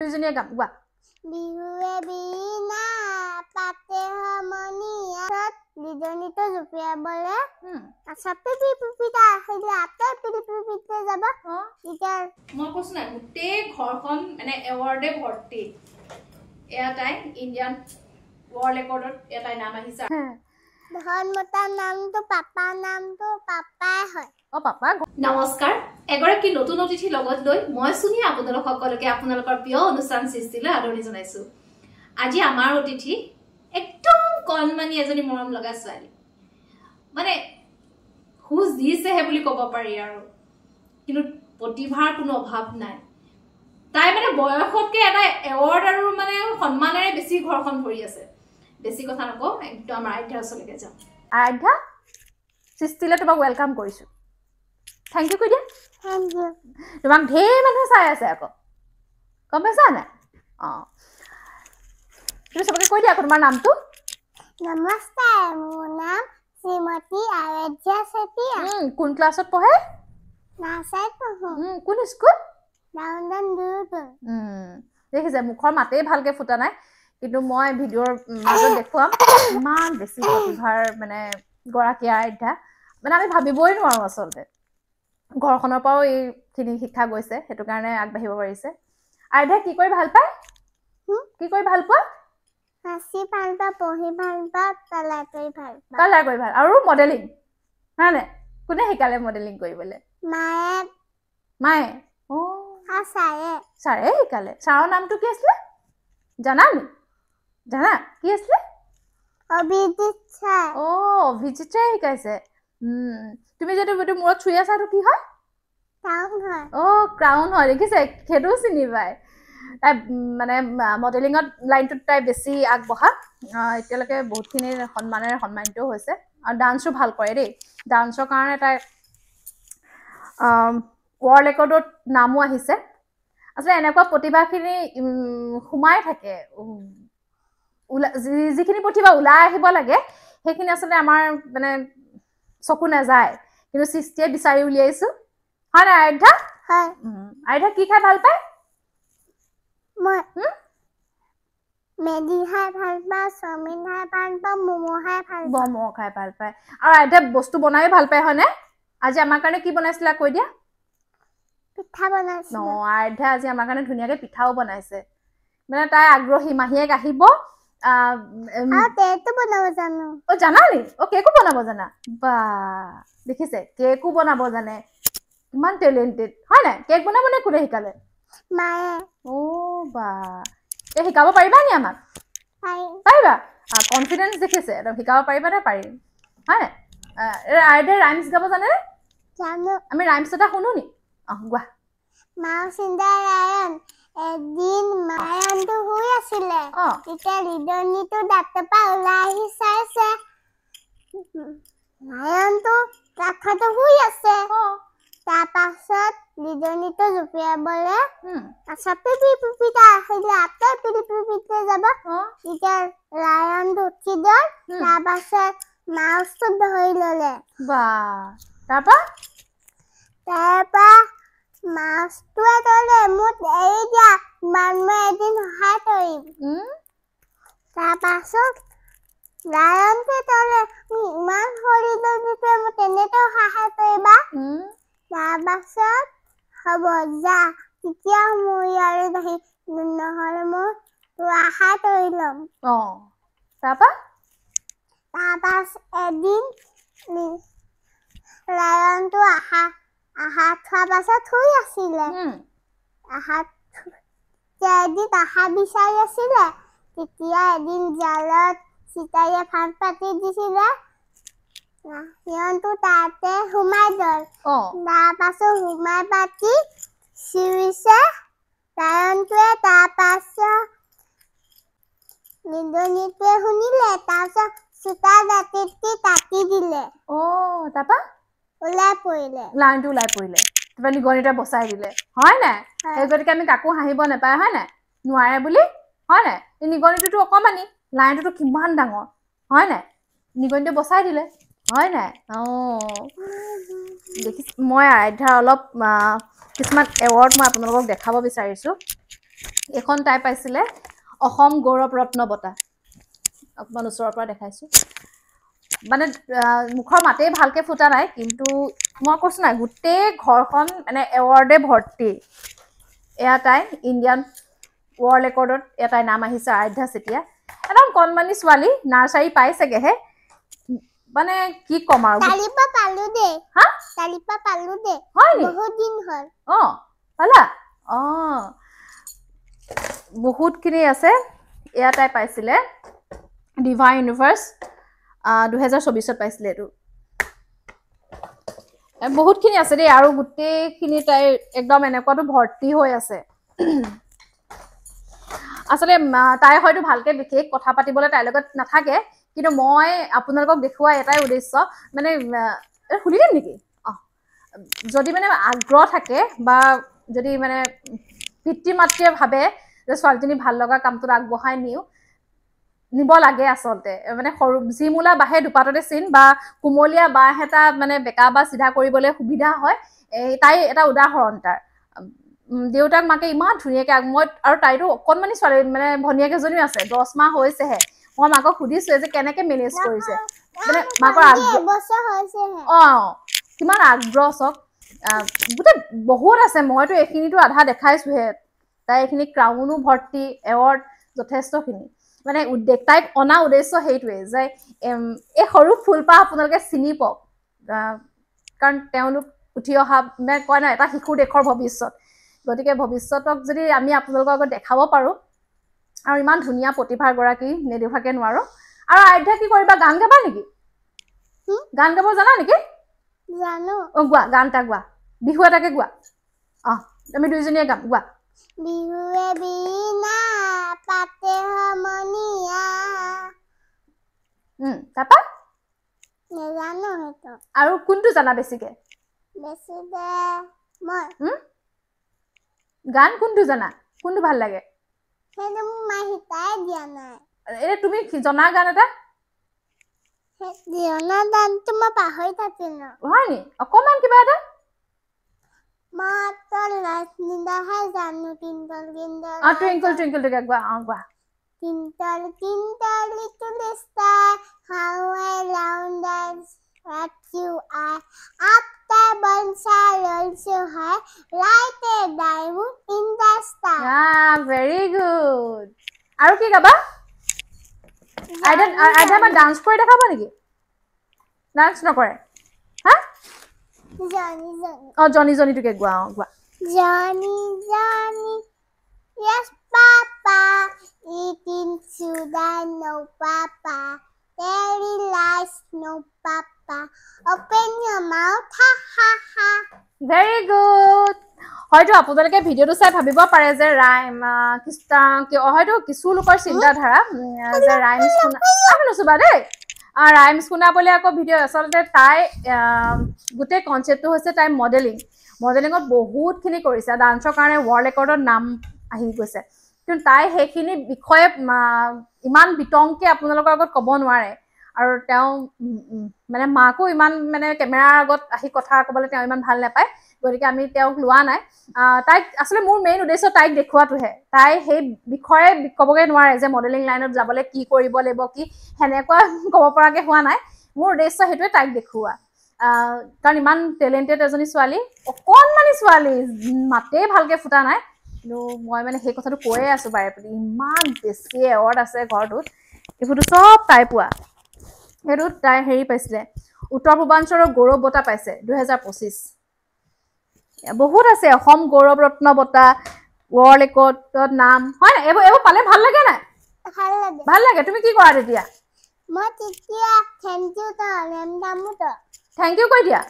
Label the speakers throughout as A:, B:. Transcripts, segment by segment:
A: দুজনীয়ে গাম গোৱা
B: বিহুৱে বিনা পাতে সমনীয়া দুজনীতো জুপিয়াবলে আছাপে পিপিটা আহিলে আতে পিপিতে যাব এতিয়া
A: মই কৈছো না গোটেই ঘৰখন মানে এৱাৰ্ডে ভৰ্তি এটাই ইণ্ডিয়ান ৱৰ্ল্ড ৰেকৰ্ডত এটাই নাম আহিছে
B: ধন মতাৰ নামটো পাপাৰ নামটো পাপাই হয়
A: পাপা নমস্কাৰ এগৰাকী নতুন অতিথি লগত লৈ মই শুনি আপোনালোক সকলোকে আপোনালোকৰ প্ৰিয় অনুষ্ঠান সৃষ্টিলৈ আদৰণি জনাইছো আজি আমাৰ অতিথি একদম কণমানি এজনী মৰম লগা ছোৱালী মানে হুজ দিছেহে বুলি ক'ব পাৰি আৰু কিন্তু প্ৰতিভাৰ কোনো অভাৱ নাই তাই মানে বয়সতকে এটা এৱাৰ্ড আৰু মানে সন্মানেৰে বেছি ঘৰখন ভৰি আছে বেছি কথা নকওঁ একদম আৰাধ্যা ওচৰলৈকে যাওঁ আৰাধ্যা সৃষ্টিলৈ তোমাক ৱেলকাম কৰিছো Thank you, Kudia.
B: Thank you.
A: তোমাক ঢেৰ মানুহ চাই আছে আকৌ গম পাইছা নাই তুমি সবকে কৈ দিয়া তোমাৰ নামটো
B: নমস্কাৰ মোৰ নাম শ্ৰীমতী আৰাধ্যা চেতিয়া
A: কোন ক্লাছত পঢ়ে
B: নাৰ্চাৰীত পঢ়ো
A: কোন স্কুল
B: ডাউনটাউন দুৰুটো
A: দেখিছে মুখৰ মাতেই ভালকে ফুটা নাই কিন্তু মই ভিডিঅ'ৰ মাজত দেখুৱাম ইমান বেছি প্ৰতিভাৰ মানে গৰাকী আৰাধ্যা মানে আমি ভাবিবই নোৱাৰো আচলতে ঘৰখনৰ পৰাও এইখিনি শিক্ষা গৈছে সেইটো কাৰণে আগবাঢ়িব পাৰিছে আৰাধ্যা কি কৰি ভাল পায় কি কৰি ভাল পোৱা
B: হাসি ভাল পা পঢ়ি ভাল পা কালাৰ কৰি ভাল পা
A: কালাৰ কৰি ভাল আৰু মডেলিং হয়নে কোনে শিকালে মডেলিং কৰিবলৈ মায়ে ছাৰে শিকালে ছাৰৰ নামটো কি আছিলে জানা কি আছিলে
B: অভিজিত ছাৰ
A: অভিজিত ছাৰে শিকাইছে তুমি যদি মূৰত চুই আছা কি হয় ক্ৰাউন হয় দেখিছে সেইটো চিনি পায় তাই মানে মডেলিঙত লাইনটোত তাই বেছি আগবঢ়া এতিয়ালৈকে বহুতখিনি সন্মানেৰে সন্মানিত হৈছে আৰু ডান্সো ভাল কৰে দেই ডান্সৰ কাৰণে তাই ৱৰ্ল্ড ৰেকৰ্ডত নামো আহিছে আচলতে এনেকুৱা প্ৰতিভাখিনি সোমাই থাকে যিখিনি প্ৰতিভা ওলাই আহিব লাগে সেইখিনি আচলতে আমাৰ মানে চকু নাযায় কিন্তু সৃষ্টিয়ে বিচাৰি উলিয়াইছো হয় না আৰাধ্যা
B: হয়
A: আৰাধ্যা কি খাই ভাল পায়
B: মই মেগী খাই ভাল পাওঁ চাওমিন খাই ভাল পাওঁ ম'ম' খাই ভাল
A: পায় আৰু আৰাধ্যা বস্তু বনাই ভাল পায় হয়নে আজি আমাৰ কাৰণে কি বনাইছিলা কৈ দিয়া
B: পিঠা বনাইছিলো
A: আৰাধ্যা আজি আমাৰ কাৰণে ধুনীয়াকে পিঠাও বনাইছে মানে তাই আগ্ৰহী মাহীয়েক আহিব
B: কেকো বনাব জানো
A: জানা নি কেকো বনাব জানা বা দেখিছে কেকো বনাব জানে ইমান টেলেন্টেড হয় নাই কেক বনাব নে কোনে শিকালে
B: মায়ে
A: বা শিকাব পাৰিবা নি আমাক পাৰিবা কনফিডেন্স দেখিছে শিকাব পাৰিবা নে পাৰিম হয় নাই আৰাধ্যা ৰাইমছ গাব জানে
B: জানো
A: আমি ৰাইমছ এটা শুনো নি গোৱা
B: মাউচিন্দা ৰায়ন এদিন মায়নটো শুই আছিলে তেতিয়া লিডনীটো দাঁতৰ পৰা ওলাই আহি চাইছে মায়নটো কাষতে শুই আছে তাৰপাছত লিডনীটো জুপিয়াবলে আছাপে পিপিটা আহিলে আতে পিপিতে যাব তেতিয়া লায়নটো উঠি গ'ল তাৰপাছত মাউচটো ধৰি ল'লে তাৰপৰা মাছটোৱে ক'লে মোক এৰি দিয়া মই এদিন সহায় কৰিম তাৰপাছত লায়নটোৱে ক'লে ইমান সৰিলে যেতিয়া মোক তেনেকৈ সহায় কৰিবা তাৰপাছত হ'ব যা তেতিয়া মোৰ ইয়াৰে নাহি নহ'লে মই সহায় কৰি ল'ম তাৰপাছত এদিন লায়নটো আহাত খোৱাৰ পাছত শুই আছিলে এদিন আহাৰ বিচাৰি আছিলে তেতিয়া এদিন জালত চিতাৰীয়ে ফাঁদ পাতি দিছিলে সিহঁতো তাতে সোমাই গ'ল তাৰপাছত সোমাই পাতি চিঞৰিছে লায়নটোৱে তাৰপাছত নিগনিটোৱে শুনিলে তাৰপাছত চোতা দাঁতেদি কাটি দিলে
A: তাৰপৰা
B: ওলাই পৰিলে
A: লাইনটো ওলাই পৰিলে তাৰপৰা নিগনিটোৱে বচাই দিলে হয় নাই সেই গতিকে আমি কাকো হাঁহিব নাপায় হয় নাই নোৱাৰে বুলি হয় নাই এই নিগনিটোতো অকমানি লাইনটোতো কিমান ডাঙৰ হয় নাই নিগনিটোৱে বচাই দিলে হয় নাই দেখি মই আৰাধ্যাৰ অলপ কিছুমান এৱাৰ্ড মই আপোনালোকক দেখাব বিচাৰিছো এখন তাই পাইছিলে অসম গৌৰৱ ৰত্ন বঁটা অকমান ওচৰৰ পৰা দেখাইছো মানে মুখৰ মাতেই ভালকে ফুটা নাই কিন্তু মই কৈছো নাই গোটেই ঘৰখন মানে এৱাৰ্ডে ভৰ্তি এয়া তাই ইণ্ডিয়ান ৱৰ্ল্ড ৰেকৰ্ডত এটাই নাম আহিছে আৰাধ্যা চেতিয়া একদম কণমানি ছোৱালী নাৰ্চাৰী পাইছেগেহে মানে কি কম আৰু
B: তালিপা পালো দে
A: হা
B: তালিপা পালো দে
A: হয় নি
B: বহুত দিন হ'ল
A: পালা বহুতখিনি আছে এয়া তাই পাইছিলে ডিভা ইউনিভাৰ্ছ 2024ত পাইছিলে এইটো বহুতখিনি আছে দেই আৰু গোটেইখিনি তাই একদম এনেকুৱাটো ভৰ্তি হৈ আছে আসলে তাই হয়তো ভালকে বিশেষ কথা পাতিবলৈ তাইৰ লগত নাথাকে কিন্তু মই আপোনালোকক দেখুওৱা এটাই উদ্দেশ্য মানে খুলি দিম নেকি যদি মানে আগ্ৰহ থাকে বা যদি মানে পিতৃ মাতৃয়ে ভাবে যে ছোৱালীজনী ভাল লগা কামটোত আগবঢ়াই নিব লাগে আচলতে মানে সৰু জিমুলা বাহে দুপাততে চিন বা কুমলীয়া বাহ এটা মানে বেকা বা চিধা কৰিবলৈ সুবিধা হয় তাই এটা উদাহৰণ তাৰ দেউতাক মাকে ইমান ধুনীয়াকে মই আৰু তাইতো অকণমানি ছোৱালী মানে ভনীয়েকেইজনীও আছে 10 মাহ হৈছেহে মই মাকক সুধিছো যে কেনেকে মেনেজ কৰিছে মানে মাকৰ কিমান আগ্ৰহ চক গোটেই বহুত আছে মইতো এইখিনিতো আধা দেখাইছোহে তাই এইখিনি ক্ৰাউনো ভৰ্তি এৱাৰ্ড যথেষ্টখিনি মানে তাইক অনা উদ্দেশ্য সেইটোৱে যে এই সৰু ফুলপাহ আপোনালোকে চিনি পাওক কাৰণ তেওঁলোক উঠি অহা মানে কয় না এটা শিশু দেশৰ ভৱিষ্যত গতিকে ভৱিষ্যতক যদি আমি আপোনালোকৰ আগত দেখাব পাৰোঁ আৰু ইমান ধুনীয়া প্ৰতিভাৰ গৰাকী নেদেখাকে নোৱাৰো আৰু আৰাধ্যা কি কৰিবা গান গাবা নেকি গান গাব জানা নেকি
B: জানো
A: গোৱা গান এটা গোৱা বিহু এটাকে গোৱা আমি দুইজনীয়ে গাম গোৱা
B: বিহুৱে বিনা পাতে সমনীয়া
A: তাপা
B: নেজানো হেতো
A: আৰু কোনটো জানা বেছিকে
B: মই
A: গান কোনটো জানা কোনটো ভাল লাগে
B: হেতো মাই হিতাই দিয়া নাই
A: এনে তুমি জনা গান এটা
B: দিয়না গানটো মই পাহৰি থাকিলো
A: হয় নি অকমান কিবা এটা
B: মাতৰ লাছনিদাহে জানো টিংকল টিংকল
A: টুইংকল টুইংকল টোকে গোৱা গোৱা
B: twinkle twinkle little star how I round at you are up the bonsai also high like a diamond in the star
A: very good আৰু কি গাবা আইডা মা ডান্স কৰি দেখাব নেকি ডান্স নকৰে হা জনি জনি টোকে গোৱা গোৱা
B: জনি জনি yes papa eating sugar no papa very nice no papa open your mouth ha ha ha
A: very good হয়তো আপোনালোকে ভিডিওটো চাই ভাবিব পাৰে যে ৰাইম হয়তো কিছু লোকৰ চিন্তাধাৰা যে ৰাইমছ শুনা দেই ৰাইমছ শুনাবলৈ আকৌ ভিডিঅ' আচলতে তাই গোটেই কনচেপ্টটো হৈছে তাই মডেলিঙত বহুতখিনি কৰিছে ডান্সৰ কাৰণে ৱৰ্ল্ড ৰেকৰ্ডত নাম আহি গৈছে কিন্তু তাই সেইখিনি বিষয়ে ইমান বিতংকে আপোনালোকৰ আগত ক'ব নোৱাৰে আৰু তেওঁ মানে মাকো ইমান মানে কেমেৰাৰ আগত আহি কথা ক'বলৈ তেওঁ ইমান ভাল নাপায় গতিকে আমি তেওঁক লোৱা নাই তাইক আচলতে মোৰ মেইন উদ্দেশ্য তাইক দেখুৱাটোহে তাই সেই বিষয়ে ক'বগৈ নোৱাৰে যে মডেলিং লাইনত যাবলৈ কি কৰিব লাগিব কি সেনেকুৱা ক'ব পৰাকৈ হোৱা নাই মোৰ উদ্দেশ্য সেইটোৱে তাইক দেখুওৱা কাৰণ ইমান টেলেণ্টেড এজনী ছোৱালী অকণমানি ছোৱালী মাতেই ভালকৈ ফুটা নাই কিন্তু মই মানে সেই কথাটো কৈয়ে আছোঁ বাৰে প্ৰতি ইমান বেছি এৱাৰ্ড আছে ঘৰটোত এইবোৰতো চব তাই পোৱা সেইটোত তাই হেৰি পাইছিলে উত্তৰ পূৰ্বাঞ্চলৰ গৌৰৱ বঁটা পাইছে 2025 বহুত আছে অসম গৌৰৱ ৰত্ন বঁটা ৱৰ্ল্ড ৰেকৰ্ডত নাম হয় না এইবোৰ পালে ভাল লাগে নাই ভাল লাগে তুমি কি কৰা তেতিয়া
B: মই তেতিয়া থেংক ইউ তো নেম দামু তো
A: থেংক ইউ কৈ দিয়া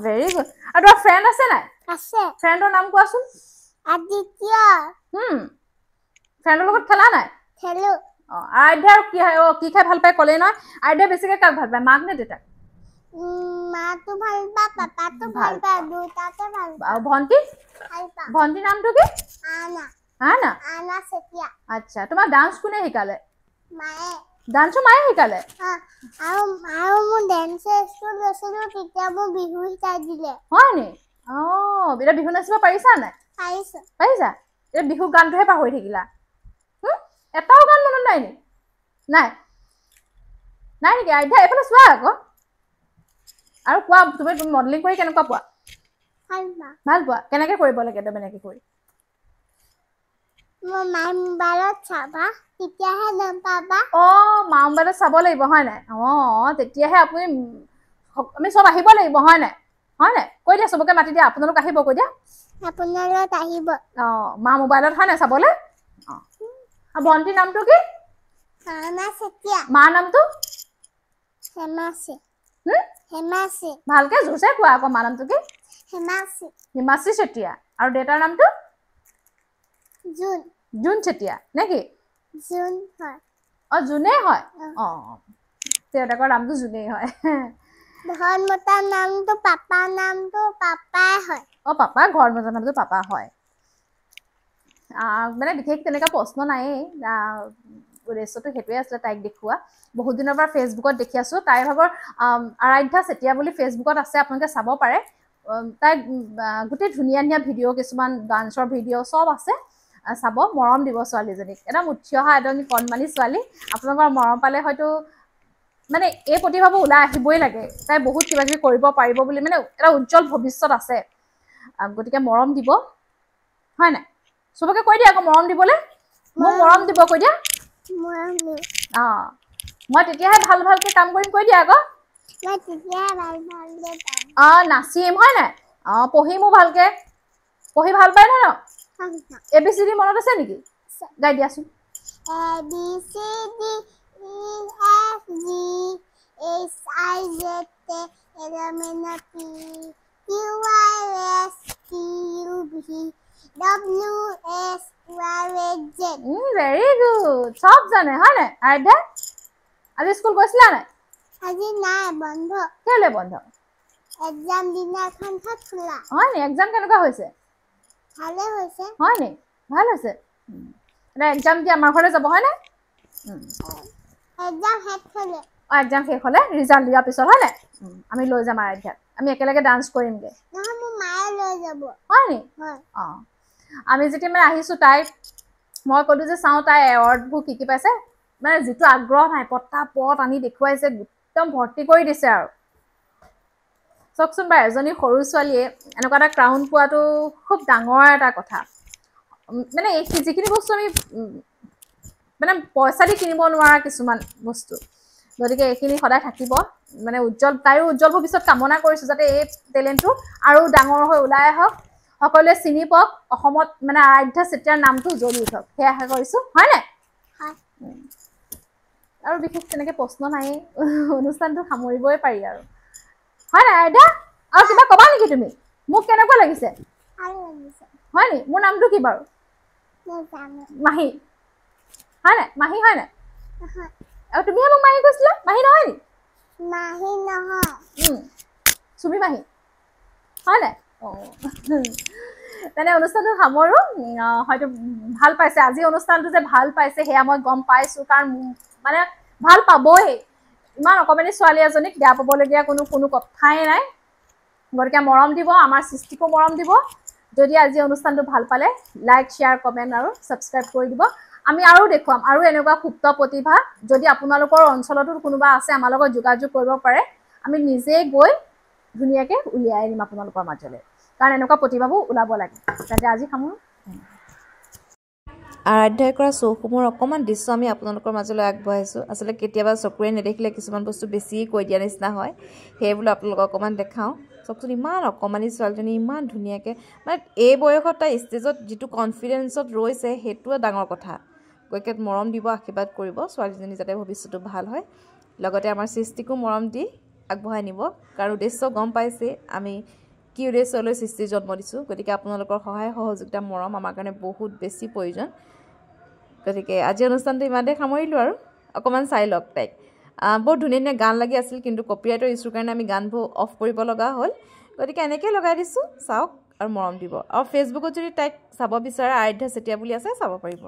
A: ভেৰি গুড আৰু তোমাৰ ফ্ৰেণ্ড আছে নাই
B: আছে
A: ফ্ৰেণ্ডৰ নাম কোৱাচোন
B: আদিত্য
A: ফ্ৰেণ্ডৰ লগত খেলা নাই
B: খেলো
A: আইডাৰ কি খাই ভাল পায় ক'লে নহয় আইডাৰ বেছিকৈ কাক ভাল পায় মাক নে দেউতাক
B: মাটো ভাল পায় পাপাটো ভাল পায় দুটাকে ভাল পায়
A: আৰু ভণ্টি ভণ্টিৰ নামটো কি আনা
B: চেতিয়া
A: আচ্ছা তোমাৰ ডান্স কোনে শিকালে
B: মায়ে
A: ডান্সো মায়ে শিকালে
B: আৰু মোৰ ডেন্স স্কুল গৈছিলো তেতিয়া মোৰ বিহু শিকাই দিলে
A: হয় নি এতিয়া বিহু নাচিব পাৰিছা নাই
B: পাৰিছা
A: এই বিহু গানটোহে পাহৰি থাকিলা এটাও গান মনত নাই নি নাই নাই নেকি আইধা এইফালে চোৱা আকৌ আৰু কোৱা তুমি মডেলিং কৰি কেনেকুৱা পোৱা ভাল পোৱা কেনেকৈ কৰিব লাগে এনেকৈ কৰি
B: মাৰ মোবাইলত চাবা তেতিয়াহে গম পাবা
A: মাৰ মোবাইলত চাব লাগিব হয় নাই তেতিয়াহে আপুনি আমি চব আহিব লাগিব হয় নাই কৈ দিয়া চবকে মাতি দিয়া আপোনালোক আহিব কৈ দিয়া
B: আপোনালোক আহিব
A: মা মোবাইলত হয় নাই চাবলৈ ভণ্টিৰ নামটো কি মাৰ নামটো
B: হেমাশ্ৰী
A: ভালকে জোৰছে কোৱা আকৌ মাৰ নামটো কি হিমাশ্ৰী চেতিয়া আৰু দেউতাৰ নামটো জুন চেতিয়া নেকি জুনে হয় দেউতাকৰ নামটো জুনেই হয়
B: ঘৰমতাৰ নামটো পাপাৰ নামটো পাপাই হয়
A: পাপা ঘৰমতাৰ নামটো পাপা হয় মানে বিশেষ তেনেকুৱা প্ৰশ্ন নায়েই উদ্দেশ্যটো সেইটোৱে আছিলে তাইক দেখুওৱা বহুত দিনৰ পৰা ফেচবুকত দেখি আছোঁ তাইৰ ভাগৰ আৰাধ্যা চেতিয়া বুলি ফেচবুকত আছে আপোনালোকে চাব পাৰে তাই গোটেই ধুনীয়া ধুনীয়া ভিডিঅ' কিছুমান ডান্সৰ ভিডিঅ' চব আছে চাব মৰম দিব ছোৱালীজনীক একদম উঠি অহা এজনী কণমানি ছোৱালী আপোনালোকৰ মৰম পালে হয়তো মানে এই প্ৰতিভাবোৰ ওলাই আহিবই লাগে তাই বহুত কিবা কিবি কৰিব পাৰিব বুলি মানে এটা উজ্জ্বল ভৱিষ্যত আছে গতিকে মৰম দিব হয় নাই চবকে কৈ দিয়া আকৌ মৰম দিবলৈ মোক মৰম দিব কৈ দিয়া মই তেতিয়াহে ভাল ভালকৈ কাম কৰিম কৈ দিয়া আকৌ নাচিম হয় নাই পঢ়িমো ভালকৈ পঢ়ি ভাল পায় নহয় ABCD মনত আছে নেকি গাই দিয়াচোন very good সব জানে হয় নাই আইডা আজি স্কুল গৈছিলা নাই
B: আজি নাই বন্ধ
A: কেলে বন্ধ
B: এক্সাম দিনাখন খোলা
A: হয় নি এক্সাম কেনেকুৱা হৈছে
B: ভালে হৈছে
A: হয় নি ভাল আছে এটা এক্সাম দি আমাৰ ঘৰলৈ যাব হয় নাই এক্সাম শেষ হ'লে ৰিজাল্ট দিয়াৰ পিছত হয় নাই আমি লৈ যাম আৰাধ্যাক আমি একেলগে ডান্স কৰিমগৈ হয় নি আমি যেতিয়া মানে আহিছোঁ তাই মই ক'লোঁ যে চাওঁ তাই এৱাৰ্ডবোৰ কি পাইছে মানে যিটো আগ্ৰহ নাই পটা পট আনি দেখুৱাইছে একদম ভৰ্তি কৰি দিছে আৰু চাওকচোন বাৰু এজনী সৰু ছোৱালীয়ে এনেকুৱা এটা ক্ৰাউন পোৱাটো খুব ডাঙৰ এটা কথা মানে যিখিনি বস্তু আমি মানে পইচা দি কিনিব নোৱাৰা কিছুমান বস্তু গতিকে এইখিনি সদায় থাকিব মানে তাইৰো উজ্জ্বল ভৱিষ্যত কামনা কৰিছোঁ যাতে এই টেলেণ্টটো আৰু ডাঙৰ হৈ ওলাই আহক সকলোৱে চিনি পাওক অসমত মানে আৰাধ্যা চেতিয়াৰ নামটো জ্বলি উঠক সেয়া আশা কৰিছোঁ হয় নাই আৰু বিশেষ তেনেকৈ প্ৰশ্ন নাই অনুষ্ঠানটো সামৰিবই পাৰি আৰু হয় নাই আৰাধ্যা আৰু কিবা ক'বা নেকি তুমি মোক কেনেকুৱা লাগিছে হয় নি মোৰ নামটো কি বাৰু মাহী হয় নাই মাহী হয় নাই আৰু তুমিহে মোক মাহী কৈছিলা মাহী নহয় নি চুমি মাহী হয় নাই তেনে অনুষ্ঠানটো সামৰোঁ হয়তো ভাল পাইছে আজি অনুষ্ঠানটো যে ভাল পাইছে সেয়া মই গম পাইছোঁ কাৰণ মানে ভাল পাবই ইমান অকণমানি ছোৱালী এজনীক বেয়া পাবলগীয়া কোনো কথাই নাই গতিকে মৰম দিব আমাৰ সৃষ্টিকো মৰম দিব যদি আজি অনুষ্ঠানটো ভাল পালে লাইক শ্বেয়াৰ কমেণ্ট আৰু ছাবস্ক্ৰাইব কৰি দিব আমি আৰু দেখুৱাম আৰু এনেকুৱা সুপ্ত প্ৰতিভা যদি আপোনালোকৰ অঞ্চলতো কোনোবা আছে আমাৰ লগত যোগাযোগ কৰিব পাৰে আমি নিজেই গৈ ধুনীয়াকৈ উলিয়াই আনিম আপোনালোকৰ মাজলৈ কাৰণ এনেকুৱা প্ৰতিভাবোৰ ওলাব লাগে তেন্তে আজি সামৰোঁ আৰাধ্যাই কৰা শ্ব'সমূহৰ অকণমান দৃশ্য আমি আপোনালোকৰ মাজলৈ আগবঢ়াইছোঁ আচলতে কেতিয়াবা চকুৰে নেদেখিলে কিছুমান বস্তু বেছি কৈ দিয়া নিচিনা হয় সেইবোৰ আপোনালোকক অকণমান দেখাওঁ চাওকচোন ইমান অকণমানি ছোৱালীজনী ইমান ধুনীয়াকৈ মানে এই বয়সত তাই ষ্টেজত যিটো কনফিডেঞ্চত ৰৈছে সেইটোৱে ডাঙৰ কথা গতিকে মৰম দিব আশীৰ্বাদ কৰিব ছোৱালীজনী যাতে ভৱিষ্যতটো ভাল হয় লগতে আমাৰ সৃষ্টিকো মৰম দি আগবঢ়াই নিব কাৰণ উদ্দেশ্য গম পাইছে আমি কি উদ্দেশ্যলৈ সৃষ্টি জন্ম দিছোঁ গতিকে আপোনালোকৰ সহায় সহযোগিতা মৰম আমাৰ কাৰণে বহুত বেছি প্ৰয়োজন গতিকে আজি অনুষ্ঠানটো ইমানতে সামৰিলোঁ আৰু অকণমান চাই লওক তাইক বৰ ধুনীয়া ধুনীয়া গান লাগি আছিল কিন্তু কপিৰাইটৰ ইছ্যুৰ কাৰণে আমি গানবোৰ অফ কৰিব লগা হ'ল গতিকে এনেকৈ লগাই দিছোঁ চাওক আৰু মৰম দিব আৰু ফেচবুকত যদি তাইক চাব বিচাৰে আৰাধ্যা চেতিয়া বুলি আছে চাব পাৰিব